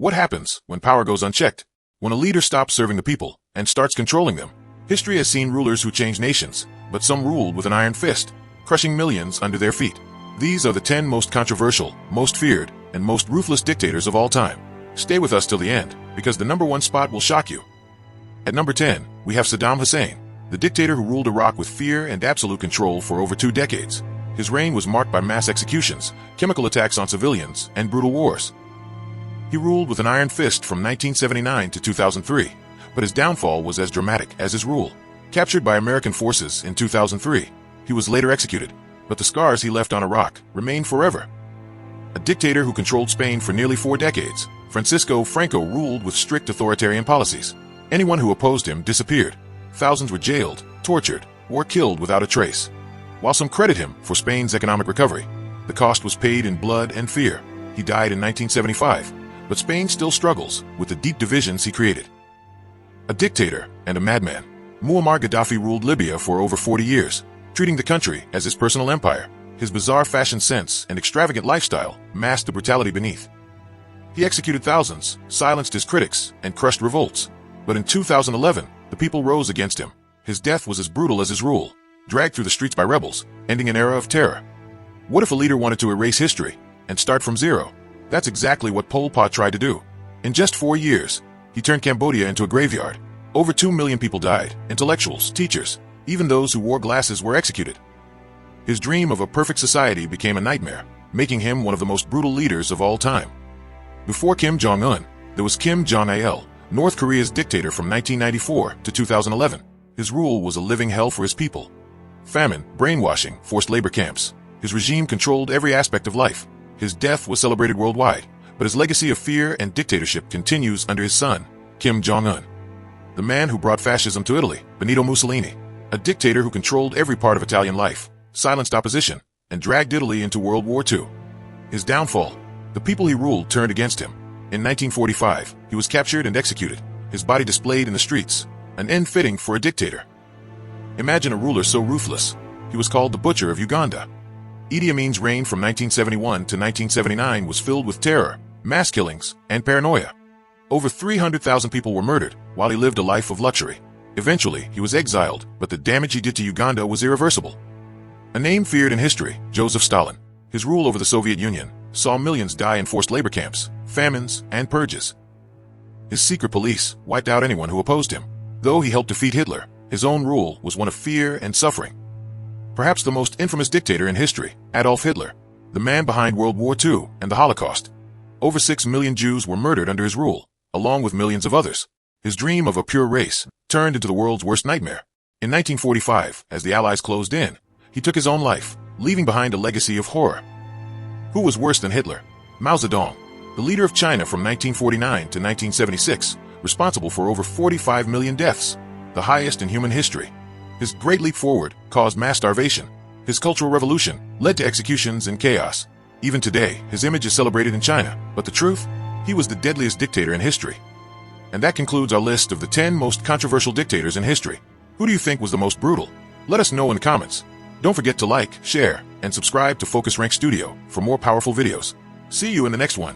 What happens when power goes unchecked? When a leader stops serving the people and starts controlling them. History has seen rulers who changed nations, but some ruled with an iron fist, crushing millions under their feet. These are the 10 most controversial, most feared, and most ruthless dictators of all time. Stay with us till the end, because the number 1 spot will shock you. At number 10, we have Saddam Hussein, the dictator who ruled Iraq with fear and absolute control for over 2 decades. His reign was marked by mass executions, chemical attacks on civilians, and brutal wars. He ruled with an iron fist from 1979 to 2003, but his downfall was as dramatic as his rule. Captured by American forces in 2003, he was later executed, but the scars he left on Iraq remained forever. A dictator who controlled Spain for nearly 4 decades, Franco ruled with strict authoritarian policies. Anyone who opposed him disappeared. Thousands were jailed, tortured, or killed without a trace. While some credit him for Spain's economic recovery, the cost was paid in blood and fear. He died in 1975, but Spain still struggles with the deep divisions he created. A dictator and a madman, Muammar Gaddafi ruled Libya for over 40 years, treating the country as his personal empire. His bizarre fashion sense and extravagant lifestyle masked the brutality beneath. He executed thousands, silenced his critics, and crushed revolts. But in 2011, the people rose against him. His death was as brutal as his rule, dragged through the streets by rebels, ending an era of terror. What if a leader wanted to erase history and start from zero? That's exactly what Pol Pot tried to do. In just 4 years, he turned Cambodia into a graveyard. Over 2 million people died, intellectuals, teachers, even those who wore glasses were executed. His dream of a perfect society became a nightmare, making him one of the most brutal leaders of all time. Before Kim Jong-un, there was Kim Jong-il, North Korea's dictator from 1994 to 2011. His rule was a living hell for his people. Famine, brainwashing, forced labor camps. His regime controlled every aspect of life. His death was celebrated worldwide, but his legacy of fear and dictatorship continues under his son, Kim Jong-un. The man who brought fascism to Italy, Benito Mussolini, a dictator who controlled every part of Italian life, silenced opposition, and dragged Italy into World War II. His downfall, the people he ruled turned against him. In 1945, he was captured and executed, his body displayed in the streets, an end fitting for a dictator. Imagine a ruler so ruthless, he was called the Butcher of Uganda. Idi Amin's reign from 1971 to 1979 was filled with terror, mass killings, and paranoia. Over 300,000 people were murdered, while he lived a life of luxury. Eventually, he was exiled, but the damage he did to Uganda was irreversible. A name feared in history, Joseph Stalin. His rule over the Soviet Union saw millions die in forced labor camps, famines, and purges. His secret police wiped out anyone who opposed him. Though he helped defeat Hitler, his own rule was one of fear and suffering. Perhaps the most infamous dictator in history, Adolf Hitler, the man behind World War II and the Holocaust. Over 6 million Jews were murdered under his rule, along with millions of others. His dream of a pure race turned into the world's worst nightmare. In 1945, as the Allies closed in, he took his own life, leaving behind a legacy of horror. Who was worse than Hitler? Mao Zedong, the leader of China from 1949 to 1976, responsible for over 45 million deaths, the highest in human history. His great leap forward caused mass starvation. His cultural revolution led to executions and chaos. Even today, his image is celebrated in China, but the truth? He was the deadliest dictator in history. And that concludes our list of the 10 most controversial dictators in history. Who do you think was the most brutal? Let us know in the comments. Don't forget to like, share, and subscribe to Focus Rank Studio for more powerful videos. See you in the next one.